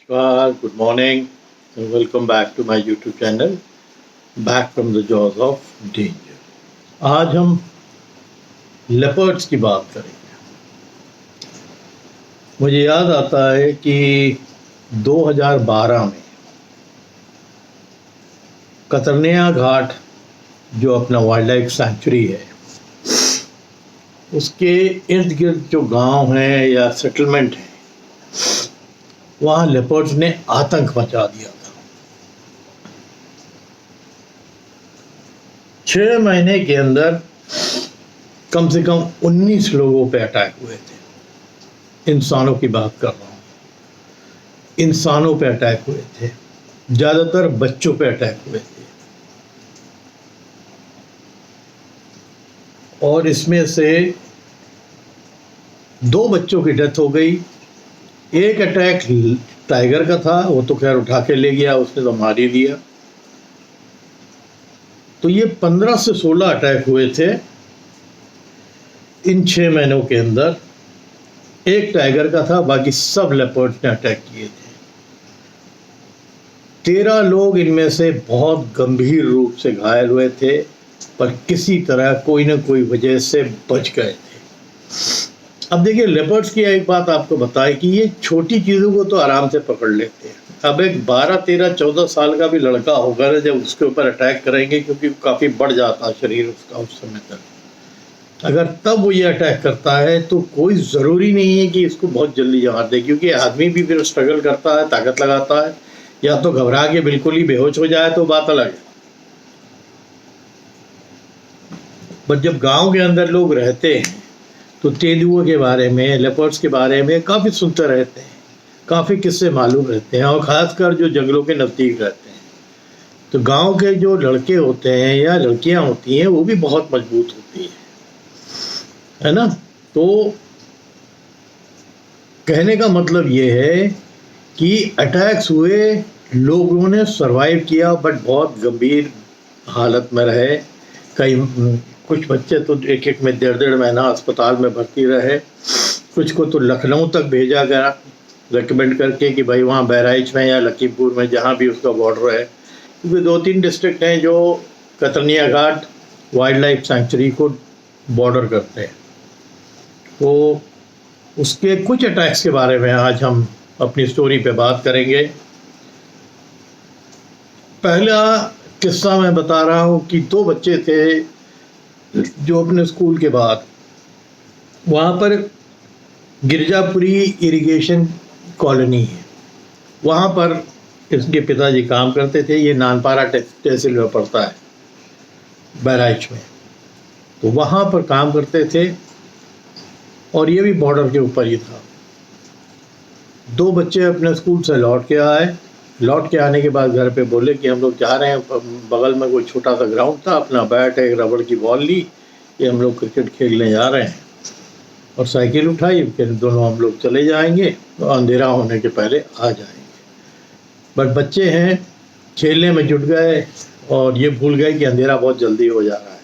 Namaskar, good morning, and welcome back to my YouTube channel, Back from the Jaws of Danger. आज हम leopards की बात करेंगे। मुझे याद आता है कि 2012 में कतरनिया घाट जो अपना वाइल्ड लाइफ सेंचुरी है, उसके इर्द गिर्द जो गांव हैं या सेटलमेंट हैं, वहाँ लेपर्ड्स ने आतंक मचा दिया था। 6 महीने के अंदर कम से कम 19 लोगों पे अटैक हुए थे। इंसानों की बात कर रहा हूँ, इंसानों पे अटैक हुए थे, ज़्यादातर बच्चों पे अटैक हुए थे। और इसमें से 2 बच्चों की डेथ हो गई। एक अटैक टाइगर का था, वो तो खैर उठा के ले गया, उसने तो मार ही दिया। तो ये 15 से 16 अटैक हुए थे इन 6 महीनों के अंदर। एक टाइगर का था, बाकी सब लेपर्ड्स ने अटैक किए थे। 13 लोग इनमें से बहुत गंभीर रूप से घायल हुए थे, पर किसी तरह कोई ना कोई वजह से बच गए थे। अब देखिए, लेपर्ड्स की एक बात आपको बताएं कि ये छोटी चीज़ों को तो आराम से पकड़ लेते हैं। अब एक 12, 13, 14 साल का भी लड़का होगा ना, जब उसके ऊपर अटैक करेंगे, क्योंकि काफ़ी बढ़ जाता है शरीर उसका उस समय तक, अगर तब वो ये अटैक करता है तो कोई ज़रूरी नहीं है कि इसको बहुत जल्दी मार दे, क्योंकि आदमी भी फिर स्ट्रगल करता है, ताकत लगाता है, या तो घबरा के बिल्कुल ही बेहोश हो जाए तो बात अलग है। पर जब गांव के अंदर लोग रहते हैं तो तेंदुओं के बारे में, लेपर्ड्स के बारे में काफ़ी सुनते रहते हैं, काफ़ी किस्से मालूम रहते हैं, और ख़ासकर जो जंगलों के नज़दीक रहते हैं। तो गांव के जो लड़के होते हैं या लड़कियां होती हैं, वो भी बहुत मजबूत होती हैं, है ना। तो कहने का मतलब ये है कि अटैक्स हुए, लोगों ने सरवाइव किया, बट बहुत गंभीर हालत में रहे। कई कुछ बच्चे तो एक में 1.5 महीना अस्पताल में भर्ती रहे। कुछ को तो लखनऊ तक भेजा गया रेकमेंड करके कि भाई वहाँ बहराइच में या लखीमपुर में, जहाँ भी उसका बॉर्डर है, क्योंकि 2-3 डिस्ट्रिक्ट हैं जो कतरनिया घाट वाइल्ड लाइफ सेंचुरी को बॉर्डर करते हैं। तो उसके कुछ अटैक्स के बारे में आज हम अपनी स्टोरी पे बात करेंगे। पहला किस्सा मैं बता रहा हूँ कि 2 बच्चे थे जो अपने स्कूल के बाद वहाँ पर गिरजापुरी इरिगेशन कॉलोनी है, वहाँ पर इसके पिताजी काम करते थे। ये नानपारा तहसील में पड़ता है, बहराइच में। तो वहाँ पर काम करते थे और ये भी बॉर्डर के ऊपर ही था। 2 बच्चे अपने स्कूल से लौट के आए। लौट के आने के बाद घर पे बोले कि हम लोग जा रहे हैं, बगल में कोई छोटा सा ग्राउंड था, अपना बैट एक रबड़ की बॉल ली, ये हम लोग क्रिकेट खेलने जा रहे हैं, और साइकिल उठाई, फिर दोनों हम लोग चले जाएंगे, तो अंधेरा होने के पहले आ जाएंगे। बट बच्चे हैं, खेलने में जुट गए और ये भूल गए कि अंधेरा बहुत जल्दी हो जा रहा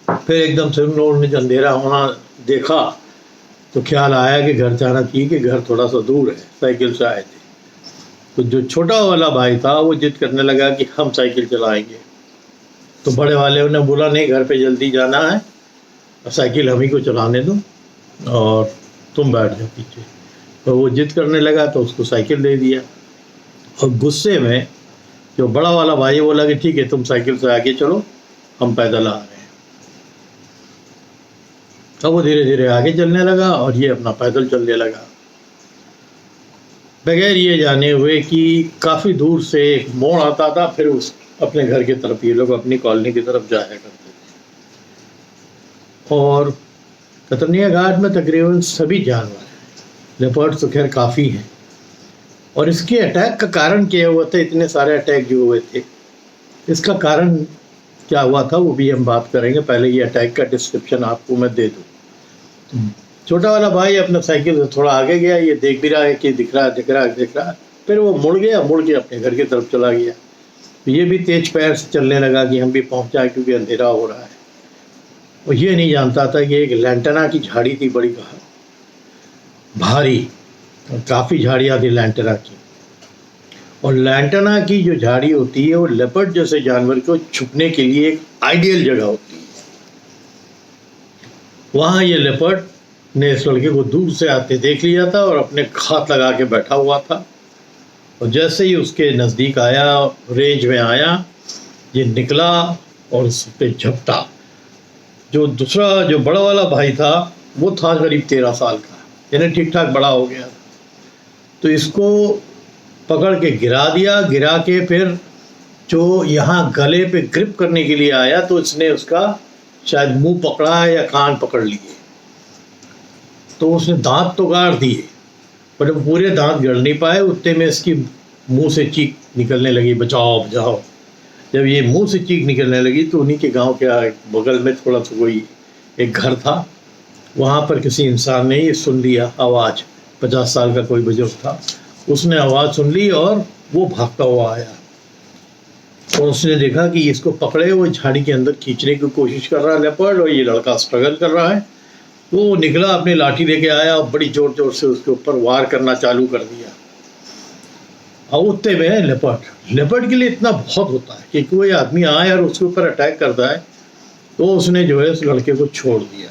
है। फिर एकदम से उन लोगों ने अंधेरा होना देखा तो ख्याल आया कि घर जाना चाहिए, कि घर थोड़ा सा दूर है, साइकिल से आए थे। तो जो छोटा वाला भाई था वो जिद करने लगा कि हम साइकिल चलाएंगे। तो बड़े वाले ने बोला नहीं, घर पे जल्दी जाना है, साइकिल हम ही को चलाने दो और तुम बैठ जाओ पीछे। तो वो जिद करने लगा तो उसको साइकिल दे दिया, और गुस्से में जो बड़ा वाला भाई बोला कि ठीक है, तुम साइकिल से आगे चलो, हम पैदल आ रहे हैं। तब वो धीरे धीरे आगे चलने लगा और ये अपना पैदल चलने लगा, बगैर ये जाने हुए कि काफ़ी दूर से एक मोड़ आता था, फिर उस अपने घर की तरफ ये लोग अपनी कॉलोनी की तरफ जाया करते थे। और कतरनिया घाट में तकरीबन सभी जानवर हैं, लेपर्ड्स तो खैर काफ़ी हैं। और इसके अटैक का कारण क्या हुआ था, इतने सारे अटैक जो हुए थे, इसका कारण क्या हुआ था वो भी हम बात करेंगे। पहले ये अटैक का डिस्क्रिप्शन आपको मैं दे दूँ। छोटा वाला भाई अपना साइकिल से थोड़ा आगे गया, ये देख भी रहा है कि दिख रहा है। फिर वो मुड़ के अपने घर की तरफ चला गया। तो ये भी तेज पैर से चलने लगा कि हम भी पहुंच जाए, क्योंकि अंधेरा हो रहा है। वो ये नहीं जानता था कि एक लैंटना की झाड़ी थी बड़ी, कहा भारी और काफ़ी झाड़ियाँ थी लैंटेना की। और लैंटेना की जो झाड़ी होती है वो लेपर्ड जैसे जानवर को छुपने के लिए एक आइडियल जगह होती है। वहाँ ये लेपर्ड ने इस लड़के को दूर से आते देख लिया था और अपने घात लगा के बैठा हुआ था। और जैसे ही उसके नज़दीक आया, रेंज में आया, ये निकला और उस पर झपटा। जो दूसरा जो बड़ा वाला भाई था वो था करीब 13 साल का, यानी ठीक ठाक बड़ा हो गया। तो इसको पकड़ के गिरा दिया। गिरा के फिर जो यहाँ गले पे ग्रिप करने के लिए आया तो इसने उसका शायद मुंह पकड़ा या कान पकड़ लिए। तो उसने दांत तो गाड़ दिए पर वो पूरे दांत गड़ नहीं पाए। उतने में इसकी मुंह से चीख निकलने लगी, बचाओ बचाओ। जब ये मुंह से चीख निकलने लगी तो उन्हीं के गांव के बगल में थोड़ा सा कोई एक घर था, वहाँ पर किसी इंसान ने ये सुन लिया आवाज़। 50 साल का कोई बुजुर्ग था, उसने आवाज़ सुन ली और वो भागता हुआ आया। और उसने देखा कि इसको पकड़े हुए झाड़ी के अंदर खींचने की कोशिश कर रहा है लेपर्ड, और ये लड़का स्ट्रगल कर रहा है। वो निकला, अपनी लाठी लेके आया और बड़ी जोर जोर से उसके ऊपर वार करना चालू कर दिया। और उतने में लेपर्ड के लिए इतना बहुत होता है कि कोई आदमी आए और उसके ऊपर अटैक करता है तो उसने जो है उस लड़के को छोड़ दिया।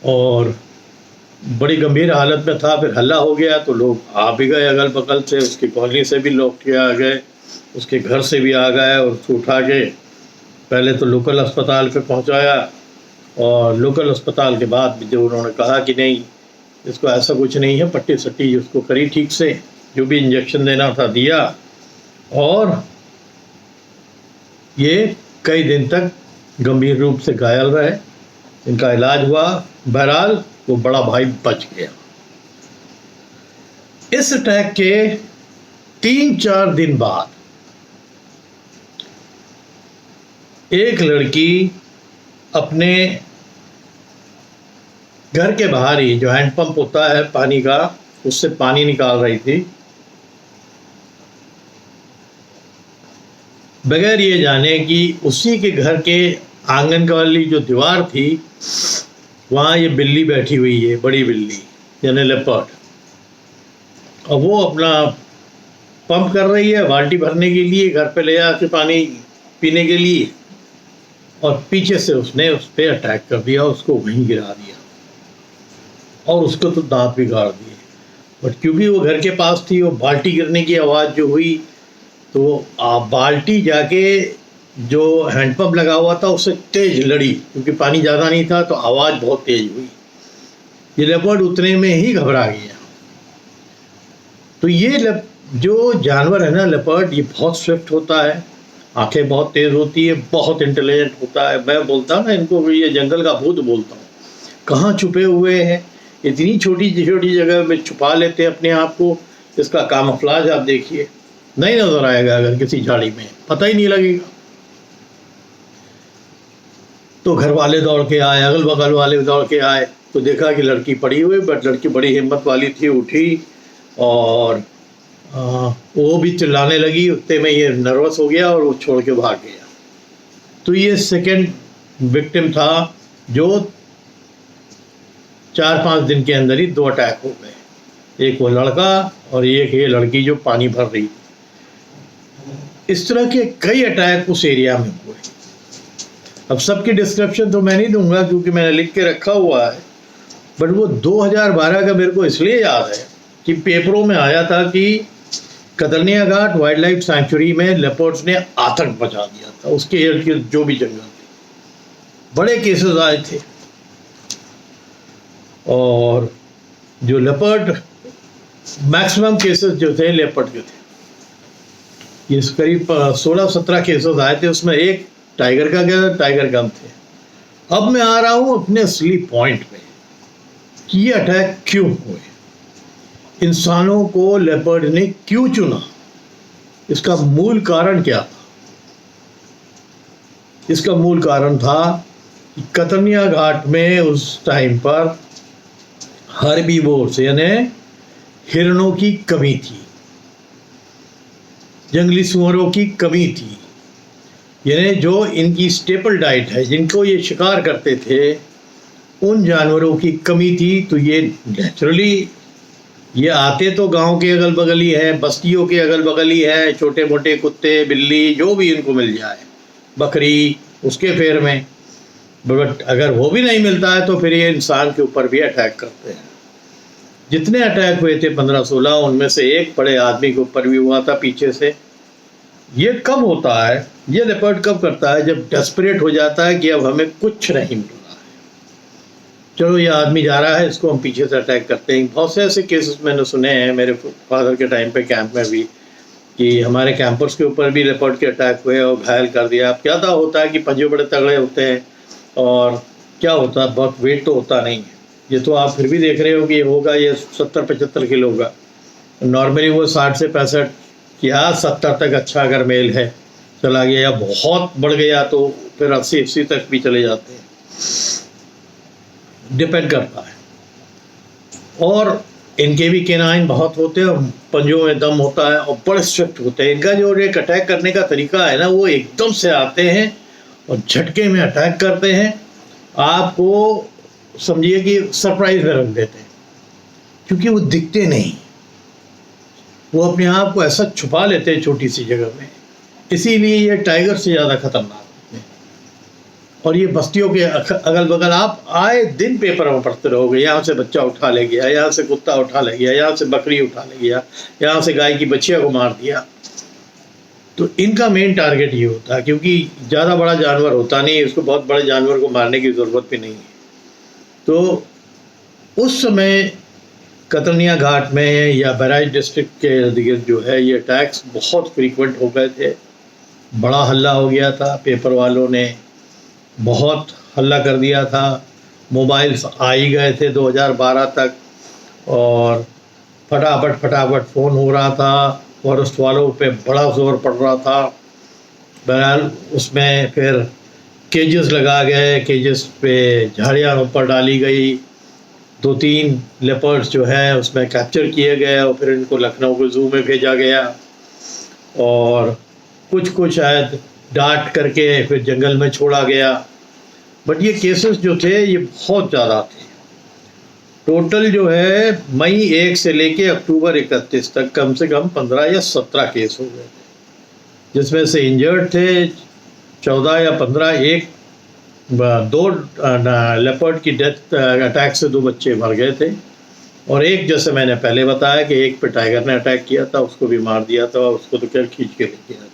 और बड़ी गंभीर हालत में था। फिर हल्ला हो गया तो लोग आ भी गए अगल बगल से, उसकी कॉलोनी से भी लोग आ गए, उसके घर से भी आ गए। और उसको उठा के पहले तो लोकल अस्पताल पे पहुंचाया, और लोकल अस्पताल के बाद जो उन्होंने कहा कि नहीं, इसको ऐसा कुछ नहीं है, पट्टी सट्टी उसको करी ठीक से, जो भी इंजेक्शन देना था दिया, और ये कई दिन तक गंभीर रूप से घायल रहे। इनका इलाज हुआ। बहरहाल वो बड़ा भाई बच गया। इस अटैक के 3-4 दिन बाद एक लड़की अपने घर के बाहर ही जो हैंडपंप होता है पानी का, उससे पानी निकाल रही थी, बगैर ये जाने कि उसी के घर के आंगन वाली जो दीवार थी वहाँ ये बिल्ली बैठी हुई है, बड़ी बिल्ली यानी लेपर्ड। और वो अपना पंप कर रही है बाल्टी भरने के लिए, घर पे ले आके पानी पीने के लिए, और पीछे से उसने उस पर अटैक कर दिया, उसको वहीं गिरा दिया और उसको तो दांत भी गाड़ दिए। बट क्योंकि वो घर के पास थी, वो बाल्टी गिरने की आवाज़ जो हुई तो बाल्टी जाके जो हैंडपम्प लगा हुआ था उससे तेज लड़ी, क्योंकि पानी ज़्यादा नहीं था तो आवाज़ बहुत तेज हुई। ये लेपर्ड उतने में ही घबरा गया। तो ये जो जानवर है ना लेपर्ड, ये बहुत स्विफ्ट होता है, आंखें बहुत तेज़ होती है, बहुत इंटेलिजेंट होता है। मैं बोलता हूँ ना इनको, ये जंगल का भूत बोलता हूँ। कहाँ छुपे हुए हैं, इतनी छोटी छोटी जगह में छुपा लेते हैं अपने आप को। इसका कामफ्लाज आप देखिए, नहीं नजर आएगा अगर किसी झाड़ी में, पता ही नहीं लगेगा। तो घर वाले दौड़ के आए, अगल बगल वाले दौड़ के आए तो देखा कि लड़की पड़ी हुई। बट लड़की बड़ी हिम्मत वाली थी, उठी और वो भी चिल्लाने लगी। उतने में ये नर्वस हो गया और वो छोड़ के भाग गया। तो ये सेकंड विक्टिम था जो 4-5 दिन के अंदर ही 2 अटैक हो गए, एक वो लड़का और एक ये लड़की जो पानी भर रही। इस तरह के कई अटैक उस एरिया में हुए। अब सबकी डिस्क्रिप्शन तो मैं नहीं दूंगा क्योंकि मैंने लिख के रखा हुआ है, बट वो 2012 का मेरे को इसलिए याद है कि पेपरों में आया था कि कतरनिया घाट वाइल्ड लाइफ सेंचुरी में लेपर्ड्स ने आतंक मचा दिया था, उसके इर्द गिर्द जो भी जंगल थे, बड़े केसेस आए थे। और जो लेपर्ड, मैक्सिमम केसेस जो थे लेपर्ड के थे, ये करीब 16-17 केसेस आए थे, उसमें एक टाइगर का गया, टाइगर कम थे। अब मैं आ रहा हूं अपने असली पॉइंट में कि ये अटैक क्यों हुए, इंसानों को लेपर्ड ने क्यों चुना, इसका मूल कारण क्या था। इसका मूल कारण था कि कतरनिया घाट में उस टाइम पर हर्बीवोर्स यानी हिरणों की कमी थी, जंगली सुअरों की कमी थी, यानी जो इनकी स्टेपल डाइट है, जिनको ये शिकार करते थे, उन जानवरों की कमी थी। तो ये नेचुरली ये आते तो गांव के अगल बगल ही है, बस्तियों के अगल बगल ही है, छोटे मोटे कुत्ते बिल्ली जो भी इनको मिल जाए, बकरी, उसके फेर में। बट अगर वो भी नहीं मिलता है तो फिर ये इंसान के ऊपर भी अटैक करते हैं। जितने अटैक हुए थे 15-16, उनमें से एक बड़े आदमी के ऊपर भी हुआ था पीछे से। ये कब होता है, ये लेपर्ड कब करता है? जब डेस्परेट हो जाता है कि अब हमें कुछ नहीं मिल रहा है, चलो ये आदमी जा रहा है, इसको हम पीछे से अटैक करते हैं। बहुत से ऐसे केसेस मैंने सुने हैं मेरे फादर के टाइम पे कैंप में भी, कि हमारे कैंपर्स के ऊपर भी लेपर्ड के अटैक हुए और घायल कर दिया। अब क्या होता है कि पंजे बड़े तगड़े होते हैं और क्या होता है, बहुत वेट तो होता नहीं है। ये तो आप फिर भी देख रहे हो कि होगा ये 70-75 किलो का, नॉर्मली वो 60 से 65 या 70 तक अच्छा अगर मेल है चला गया, या बहुत बढ़ गया तो फिर 80 तक भी चले जाते हैं, डिपेंड करता है। और इनके भी केनाइन बहुत होते हैं, पंजों में दम होता है और बड़े स्ट्रिक्ट होते हैं। इनका जो एक अटैक करने का तरीका है ना, वो एकदम से आते हैं और झटके में अटैक करते हैं, आपको समझिए कि सरप्राइज में रख देते हैं, क्योंकि वो दिखते नहीं, वो अपने आप को ऐसा छुपा लेते हैं छोटी सी जगह में। इसीलिए ये टाइगर से ज़्यादा खतरनाक होते हैं। और ये बस्तियों के अगल बगल आप आए दिन पेपर में पढ़ते रहोगे, यहाँ से बच्चा उठा ले गया, यहाँ से कुत्ता उठा ले गया, यहाँ से बकरी उठा ले गया, यहाँ से गाय की बच्चिया को मार दिया। तो इनका मेन टारगेट ये होता है, क्योंकि ज़्यादा बड़ा जानवर होता नहीं है, इसको बहुत बड़े जानवर को मारने की ज़रूरत भी नहीं है। तो उस समय कतरनिया घाट में या बहराइच डिस्ट्रिक्ट के इर्द गिर्द जो है ये अटैक्स बहुत फ्रीक्वेंट हो गए थे। बड़ा हल्ला हो गया था, पेपर वालों ने बहुत हल्ला कर दिया था, मोबाइल्स आ ही गए थे 2012 तक, और फटाफट फ़ोन हो रहा था, फॉरेस्ट वालों पे बड़ा जोर पड़ रहा था। बहरहाल उसमें फिर केजेस लगा गए, केजेस पे झाड़ियाँ ऊपर डाली गई, 2-3 लेपर्ड्स जो है उसमें कैप्चर किए गए और फिर इनको लखनऊ के ज़ू में भेजा गया, और कुछ को शायद डांट करके फिर जंगल में छोड़ा गया। बट ये केसेस जो थे ये बहुत ज़्यादा थे। टोटल जो है मई 1 से लेके अक्टूबर 31 तक कम से कम 15 या 17 केस हो गए थे, जिसमें से इंजर्ड थे 14 या 15। एक 2 लेपर्ड की डेथ अटैक से 2 बच्चे मर गए थे, और एक जैसे मैंने पहले बताया कि एक पे टाइगर ने अटैक किया था, उसको भी मार दिया था, उसको तो क्या खींच के ले गया था।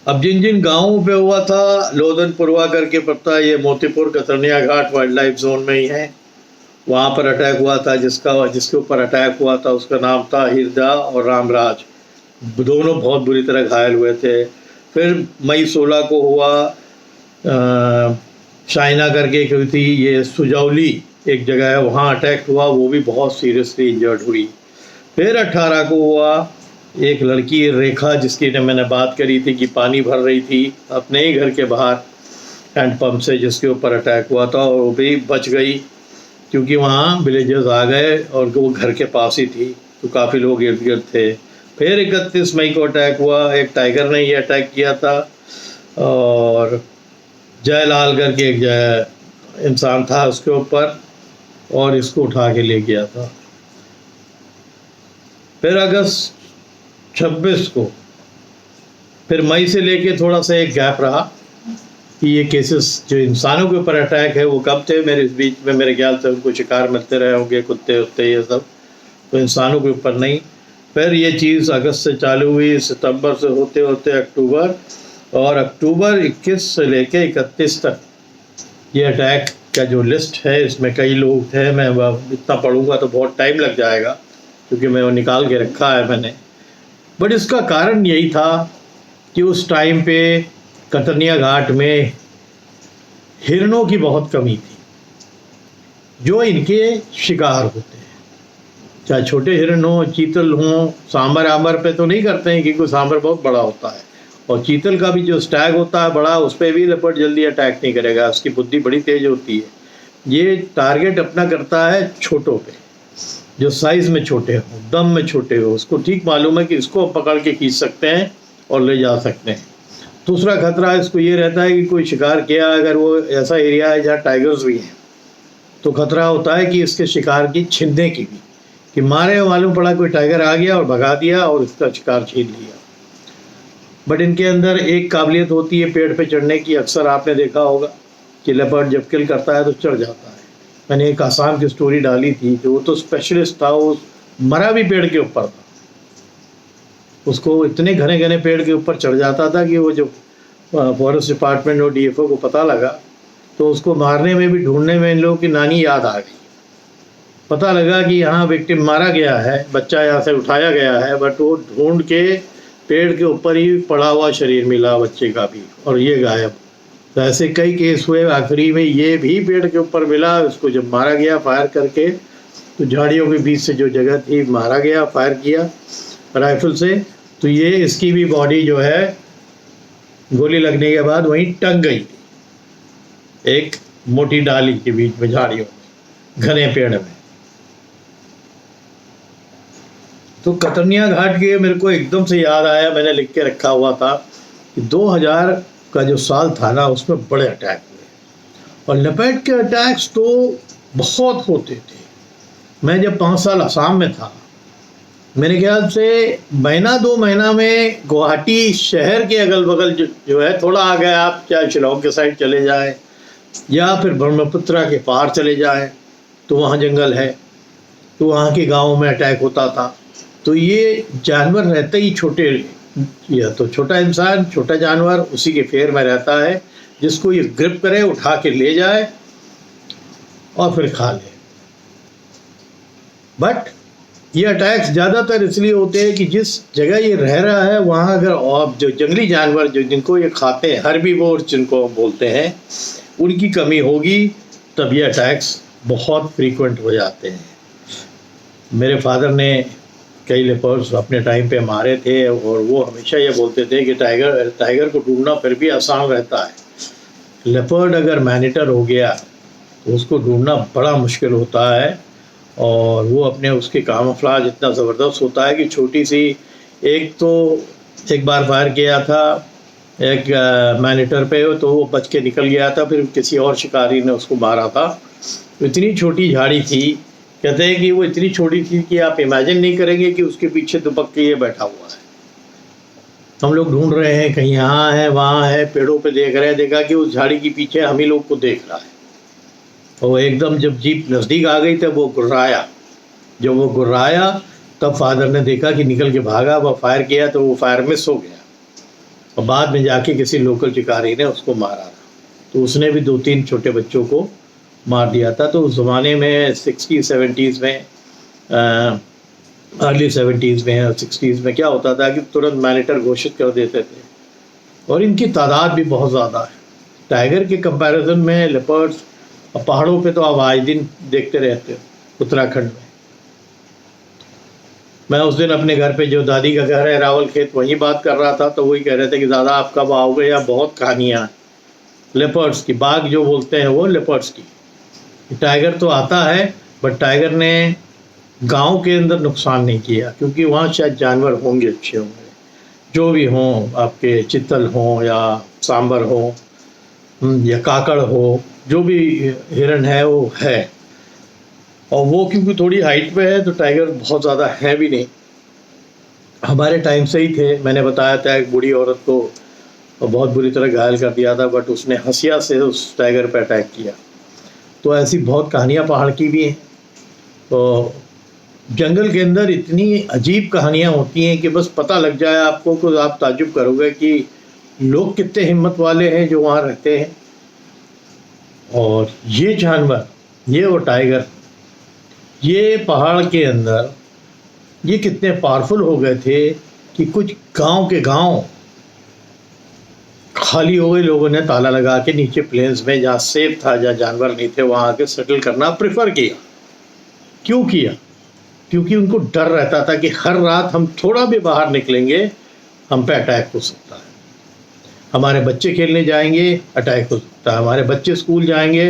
अब जिन जिन गांवों पे हुआ था, लोधनपुरवा करके पड़ता है, ये मोतीपुर कतरनिया घाट वाइल्ड लाइफ जोन में ही है, वहाँ पर अटैक हुआ था। जिसके ऊपर अटैक हुआ था उसका नाम था हिरदा और रामराज, दोनों बहुत बुरी तरह घायल हुए थे। फिर मई 16 को हुआ शाइना करके एक थी, ये सुजौली एक जगह है, वहाँ अटैक हुआ, वो भी बहुत सीरियसली इंजर्ड हुई। फिर 18 को हुआ एक लड़की रेखा, जिसकी मैंने बात करी थी कि पानी भर रही थी अपने ही घर के बाहर हैंडपम्प से, जिसके ऊपर अटैक हुआ था, और वो भी बच गई क्योंकि वहाँ विलेजर्स आ गए और वो घर के पास ही थी, तो काफ़ी लोग इर्द गिर्द थे। फिर 31 मई को अटैक हुआ, एक टाइगर ने ये अटैक किया था, और जयलाल करके एक इंसान था उसके ऊपर, और इसको उठा के ले गया था। फिर अगस्त 26 को, फिर मई से लेके थोड़ा सा एक गैप रहा कि ये केसेस जो इंसानों के ऊपर अटैक है वो कब थे। मेरे इस बीच में मेरे ख्याल से उनको शिकार मिलते रहे होंगे, कुत्ते उत्ते ये सब, तो इंसानों के ऊपर नहीं। फिर ये चीज़ अगस्त से चालू हुई, सितंबर से होते होते अक्टूबर, और अक्टूबर 21 से लेके 31 तक ये अटैक का जो लिस्ट है इसमें कई लोग थे। मैं इतना पढ़ूंगा तो बहुत टाइम लग जाएगा, क्योंकि मैं वो निकाल के रखा है मैंने। बट इसका कारण यही था कि उस टाइम पे कतरनिया घाट में हिरणों की बहुत कमी थी, जो इनके शिकार होते हैं, चाहे छोटे हिरण हों, चीतल हों। सांबर आंबर पे तो नहीं करते हैं क्योंकि सांबर बहुत बड़ा होता है, और चीतल का भी जो स्टैग होता है बड़ा, उस पर भी लेपर्ड जल्दी अटैक नहीं करेगा, उसकी बुद्धि बड़ी तेज होती है। ये टारगेट अपना करता है छोटों पे, जो साइज़ में छोटे हो, दम में छोटे हो। उसको ठीक मालूम है कि इसको पकड़ के खींच सकते हैं और ले जा सकते हैं। दूसरा खतरा इसको ये रहता है कि कोई शिकार किया, अगर वो ऐसा एरिया है जहाँ टाइगर्स भी हैं, तो खतरा होता है कि इसके शिकार की छिनने की भी, कि मारे मालूम पड़ा कोई टाइगर आ गया और भगा दिया और इसका शिकार छीन लिया। बट इनके अंदर एक काबिलियत होती है पेड़ पे चढ़ने की। अक्सर आपने देखा होगा कि लेपर्ड जब किल करता है तो चढ़ जाता है। मैंने एक आसाम की स्टोरी डाली थी कि वो तो स्पेशलिस्ट था, वो मरा भी पेड़ के ऊपर था, उसको इतने घने घने पेड़ के ऊपर चढ़ जाता था कि वो जो फॉरेस्ट डिपार्टमेंट और डीएफओ को पता लगा तो उसको मारने में भी, ढूंढने में इन लोगों की नानी याद आ गई। पता लगा कि यहाँ विक्टिम मारा गया है, बच्चा यहाँ से उठाया गया है, बट वो ढूंढ के पेड़ के ऊपर ही पड़ा हुआ शरीर मिला बच्चे का भी, और ये गायब। तो ऐसे कई केस हुए। आखिरी में ये भी पेड़ के ऊपर मिला। उसको जब मारा गया फायर करके, तो झाड़ियों के बीच से जो जगह थी मारा गया, फायर किया राइफल से, तो ये इसकी भी बॉडी जो है गोली लगने के बाद वहीं टंग गई थी एक मोटी डाली के बीच में, झाड़ियों में, घने पेड़ में। तो कतरनिया घाट के मेरे को एकदम से याद आया, मैंने लिख के रखा हुआ था कि 2000 का जो साल था ना, उसमें बड़े अटैक हुए, और लेपर्ड के अटैक्स तो बहुत होते थे। मैं जब 5 साल असम में था, मेरे ख्याल से महीना 2 महीना में गुवाहाटी शहर के अगल बगल जो है, थोड़ा आ गए आप, चाहे शिलांग के साइड चले जाएं या फिर ब्रह्मपुत्रा के पार चले जाएं, तो वहाँ जंगल है, तो वहाँ के गाँव में अटैक होता था। तो ये जानवर रहते ही छोटे, या तो छोटा इंसान, छोटा जानवर उसी के फेर में रहता है, जिसको ये ग्रिप करे, उठा के ले जाए और फिर खा ले। बट ये अटैक्स ज़्यादातर इसलिए होते हैं कि जिस जगह ये रह रहा है वहाँ अगर और जो जंगली जानवर जो जिनको ये खाते हैं, हर्बीवोर्स जिनको हम बोलते हैं, उनकी कमी होगी, तब ये अटैक्स बहुत फ्रीक्वेंट हो जाते हैं। मेरे फादर ने कई लेपर्ड्स अपने टाइम पे मारे थे, और वो हमेशा ये बोलते थे कि टाइगर को ढूंढना फिर भी आसान रहता है, लेपर्ड अगर मैनिटर हो गया तो उसको ढूंढना बड़ा मुश्किल होता है। और वो अपने उसके कामफ्लाज इतना ज़बरदस्त होता है कि छोटी सी, एक बार फायर किया था एक मैनिटर पे, तो वो बच के निकल गया था, फिर किसी और शिकारी ने उसको मारा था। तो इतनी छोटी झाड़ी थी, कहते हैं कि वो इतनी छोटी थी कि आप इमेजिन नहीं करेंगे कि उसके पीछे दुबक के ये बैठा हुआ है। हम लोग ढूंढ रहे हैं, कहीं यहाँ है वहाँ है, पेड़ों पे देख रहे हैं, देखा कि उस झाड़ी के पीछे हम ही लोग को देख रहा है। और एकदम जब जीप नज़दीक आ गई तब वो गुर्राया। जब वो गुर्राया तब फादर ने देखा कि निकल के भागा, वह फायर किया तो वो फायर मिस हो गया, और बाद में जाके किसी लोकल शिकारी ने उसको मारा था। तो उसने भी 2-3 छोटे बच्चों को मार दिया था। तो उस ज़माने में 60-70s में, अर्ली 70s में और 60s में क्या होता था कि तुरंत मैनिटर घोषित कर देते थे, और इनकी तादाद भी बहुत ज़्यादा है टाइगर के कंपैरिजन में। लेपर्ड्स पहाड़ों पे तो आप आए दिन देखते रहते हो। उत्तराखंड में मैं उस दिन अपने घर पे, जो दादी का घर है रावल खेत, वहीं बात कर रहा था, तो वही कह रहे थे कि दादा आप कब आओगे, या बहुत कहानियाँ लेपर्ड्स की, बाघ जो बोलते हैं वो लेपर्ड्स की। टाइगर तो आता है, बट टाइगर ने गांव के अंदर नुकसान नहीं किया, क्योंकि वहाँ शायद जानवर होंगे, अच्छे होंगे, जो भी हों, आपके चित्तल हों या सांबर हो या काकड़ हो, जो भी हिरन है वो है। और वो क्योंकि थोड़ी हाइट पे है, तो टाइगर बहुत ज़्यादा है भी नहीं। हमारे टाइम से ही थे। मैंने बताया था एक बूढ़ी औरत को बहुत बुरी तरह घायल कर दिया था, बट उसने हंसिया से उस टाइगर पर अटैक किया। तो ऐसी बहुत कहानियाँ पहाड़ की भी हैं। तो जंगल के अंदर इतनी अजीब कहानियाँ होती हैं कि बस पता लग जाए आपको, तो आप ताज्जुब करोगे कि लोग कितने हिम्मत वाले हैं जो वहाँ रहते हैं। और ये जानवर, ये वो टाइगर, ये पहाड़ के अंदर ये कितने पावरफुल हो गए थे कि कुछ गांव के गांव खाली हो गए। लोगों ने ताला लगा के नीचे प्लेन्स में, जहाँ सेफ था, जहाँ जानवर नहीं थे, वहाँ आके सेटल करना प्रेफर किया। क्यों किया? क्योंकि उनको डर रहता था कि हर रात हम थोड़ा भी बाहर निकलेंगे, हम पे अटैक हो सकता है। हमारे बच्चे खेलने जाएंगे, अटैक हो सकता है। हमारे बच्चे स्कूल जाएंगे,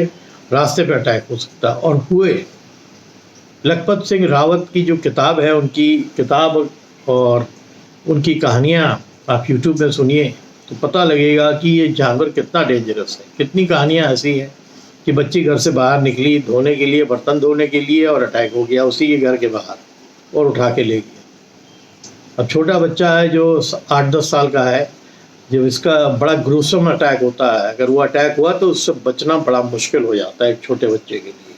रास्ते पे अटैक हो सकता है। और हुए। लखपत सिंह रावत की जो किताब है, उनकी किताब और उनकी कहानियाँ आप यूट्यूब में सुनिए, तो पता लगेगा कि ये जानवर कितना डेंजरस है। कितनी कहानियाँ ऐसी हैं कि बच्ची घर से बाहर निकली धोने के लिए, बर्तन धोने के लिए, और अटैक हो गया उसी के घर के बाहर और उठा के ले गया। अब छोटा बच्चा है जो 8-10 साल का है, जब इसका बड़ा ग्रूसम अटैक होता है, अगर वो अटैक हुआ तो उससे बचना बड़ा मुश्किल हो जाता है एक छोटे बच्चे के लिए।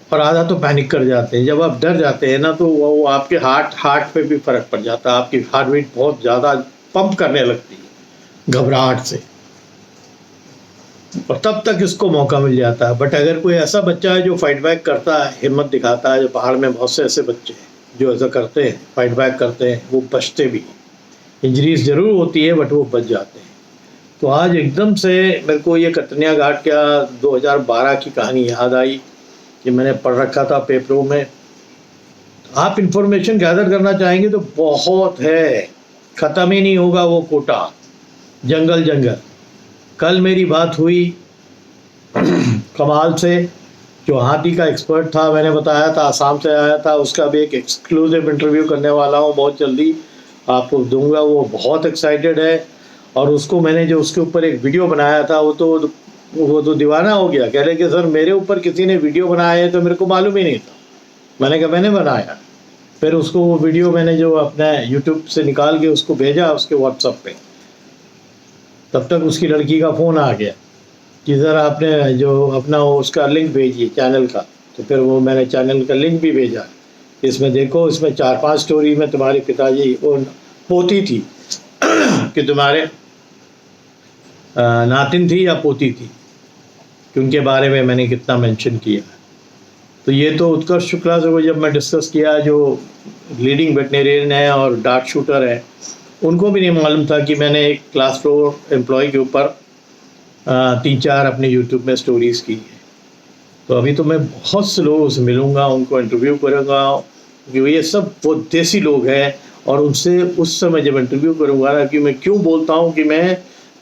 और आधा तो पैनिक कर जाते हैं। जब आप डर जाते हैं ना तो वो आपके हार्ट पे भी फर्क पड़ जाता है। आपकी हार्ट बीट बहुत ज़्यादा पंप करने लगती है घबराहट से, और तब तक इसको मौका मिल जाता है। बट अगर कोई ऐसा बच्चा है जो फाइट बैक करता है, हिम्मत दिखाता है, जो पहाड़ में बहुत से ऐसे बच्चे हैं जो ऐसा करते हैं, फाइट बैक करते हैं, वो बचते भी। इंजरीज ज़रूर होती है बट वो बच जाते हैं। तो आज एकदम से मेरे को ये कतनिया घाट का 2012 की कहानी याद आई कि मैंने पढ़ रखा था पेपरों में। आप इंफॉर्मेशन गैदर करना चाहेंगे तो बहुत है, ख़त्म ही नहीं होगा वो कोटा। जंगल जंगल। कल मेरी बात हुई कमाल से, जो हाथी का एक्सपर्ट था, मैंने बताया था आसाम से आया था, उसका भी एक एक्सक्लूसिव इंटरव्यू करने वाला हूँ, बहुत जल्दी आपको दूंगा। वो बहुत एक्साइटेड है, और उसको मैंने जो उसके ऊपर एक वीडियो बनाया था वो तो दीवाना हो गया। कह रहे कि सर मेरे ऊपर किसी ने वीडियो बनाया है, तो मेरे को मालूम ही नहीं था। मैंने कहा मैंने बनाया। फिर उसको वो वीडियो मैंने जो अपने यूट्यूब से निकाल के उसको भेजा उसके व्हाट्सएप पे। तब तक उसकी लड़की का फ़ोन आ गया कि सर आपने जो अपना उसका लिंक भेजिए चैनल का। तो फिर वो मैंने चैनल का लिंक भी भेजा। इसमें देखो, इसमें 4-5 स्टोरी में तुम्हारे पिताजी और पोती थी कि तुम्हारे नातिन थी या पोती थी, कि उनके बारे में मैंने कितना मेंशन किया। तो ये तो उत्कर्ष शुक्ला से वो जब मैं डिस्कस किया, जो लीडिंग वेटनेरियन है और डार्ट शूटर है, उनको भी नहीं मालूम था कि मैंने एक क्लास 4 एम्प्लॉय के ऊपर 3-4 अपने यूट्यूब में स्टोरीज़ की है। तो अभी तो मैं बहुत से लोगों से मिलूँगा, उनको इंटरव्यू करूँगा, क्योंकि ये सब वो देसी लोग हैं। और उनसे उस समय जब इंटरव्यू करूँगा ना, कि मैं क्यों बोलता हूँ कि मैं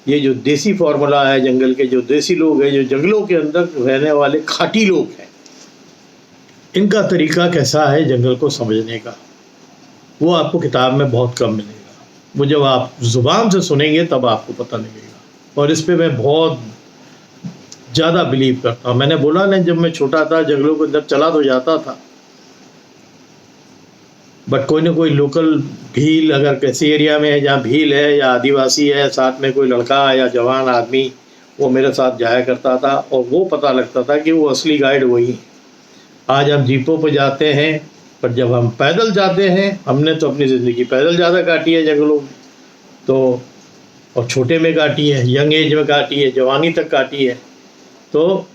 ये जो देसी फार्मूला है, जंगल के जो देसी लोग हैं, जो जंगलों के अंदर रहने वाले खाटी लोग हैं, इनका तरीका कैसा है जंगल को समझने का, वो आपको किताब में बहुत कम मिलेगा। वो जब आप ज़ुबान से सुनेंगे तब आपको पता लगेगा। और इस पे मैं बहुत ज़्यादा बिलीव करता हूँ। मैंने बोला ना, जब मैं छोटा था जंगलों के अंदर चला तो जाता था, बट कोई ना कोई लोकल भील, अगर किसी एरिया में है जहाँ भील है या आदिवासी है, साथ में कोई लड़का या जवान आदमी, वो मेरे साथ जाया करता था, और वो पता लगता था कि वो असली गाइड वही है। आज हम जीपों पर जाते हैं, पर जब हम पैदल जाते हैं, हमने तो अपनी ज़िंदगी पैदल ज़्यादा काटी है जंगलों में, तो और छोटे में काटी है, यंग एज में काटी है, जवानी तक काटी है। तो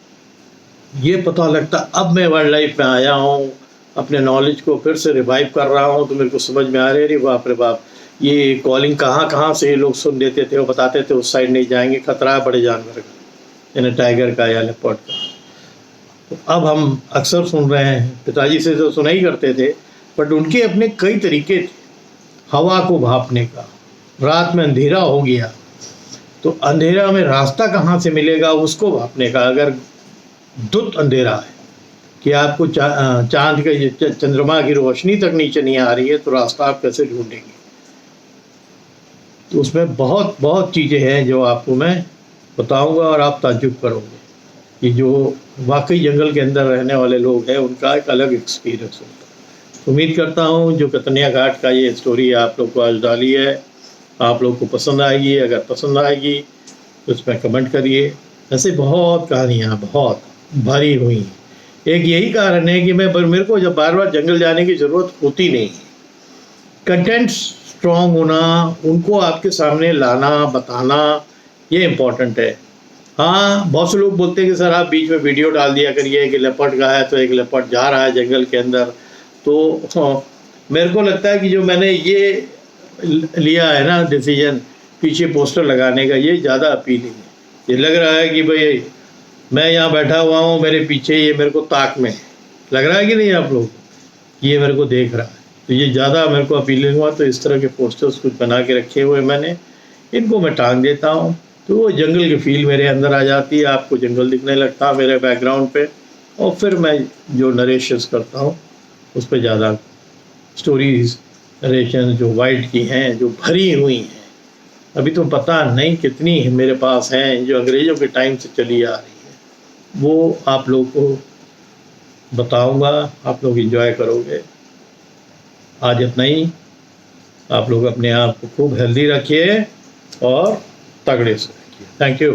ये पता लगता, अब मैं वाइल्ड लाइफ में आया हूँ, अपने नॉलेज को फिर से रिवाइव कर रहा हूँ, तो मेरे को समझ में आ रही है, बाप रे बाप, ये कॉलिंग कहाँ से ये लोग सुन देते थे, वो बताते थे उस साइड नहीं जाएंगे, खतरा है बड़े जानवर का, यानी टाइगर का या लेपर्ड का। तो अब हम अक्सर सुन रहे हैं, पिताजी से तो सुना ही करते थे, बट उनके अपने कई तरीके थे हवा को भापने का। रात में अंधेरा हो गया तो अंधेरा में रास्ता कहाँ से मिलेगा उसको भापने का। अगर दुत अंधेरा है कि आपको चांद के चंद्रमा की रोशनी तक नीचे नहीं आ रही है, तो रास्ता आप कैसे ढूंढेंगे। तो उसमें बहुत बहुत चीज़ें हैं जो आपको मैं बताऊंगा, और आप ताज्जुब करोगे कि जो वाकई जंगल के अंदर रहने वाले लोग हैं उनका एक अलग एक्सपीरियंस होता है। उम्मीद करता हूँ जो कतनिया घाट का ये स्टोरी आप लोग को आज डाली है, आप लोग को पसंद आएगी। अगर पसंद आएगी तो उसमें कमेंट करिए। ऐसे बहुत कहानियाँ बहुत भरी हुई हैं। एक यही कारण है कि मेरे को जब बार बार जंगल जाने की ज़रूरत होती नहीं है। कंटेंट स्ट्रॉन्ग होना, उनको आपके सामने लाना, बताना, ये इम्पोर्टेंट है। हाँ, बहुत से लोग बोलते हैं कि सर आप बीच में वीडियो डाल दिया करिए कि लेपर्ड का है, तो एक लेपर्ड जा रहा है जंगल के अंदर। तो मेरे को लगता है कि जो मैंने ये लिया है ना डिसीजन पीछे पोस्टर लगाने का, ये ज़्यादा अपीलिंग है। ये लग रहा है कि भाई मैं यहाँ बैठा हुआ हूँ, मेरे पीछे ये मेरे को ताक में लग रहा है कि नहीं आप लोग, ये मेरे को देख रहा है, तो ये ज़्यादा मेरे को अपीलिंग हुआ। तो इस तरह के पोस्टर्स कुछ बना के रखे हुए मैंने, इनको मैं टांग देता हूँ, तो वो जंगल की फील मेरे अंदर आ जाती है, आपको जंगल दिखने लगता है मेरे बैकग्राउंड पे, और फिर मैं जो नरेशंस करता हूँ उस पर ज़्यादा स्टोरीज नरेशन जो वाइल्ड की हैं, जो भरी हुई हैं, अभी तो पता नहीं कितनी मेरे पास हैं जो अंग्रेज़ों के टाइम से चली आ रही है, वो आप लोग को बताऊंगा, आप लोग एंजॉय करोगे। आज इतना ही। आप लोग अपने आप को खूब हेल्दी रखिए और तगड़े से रखिए। Thank you.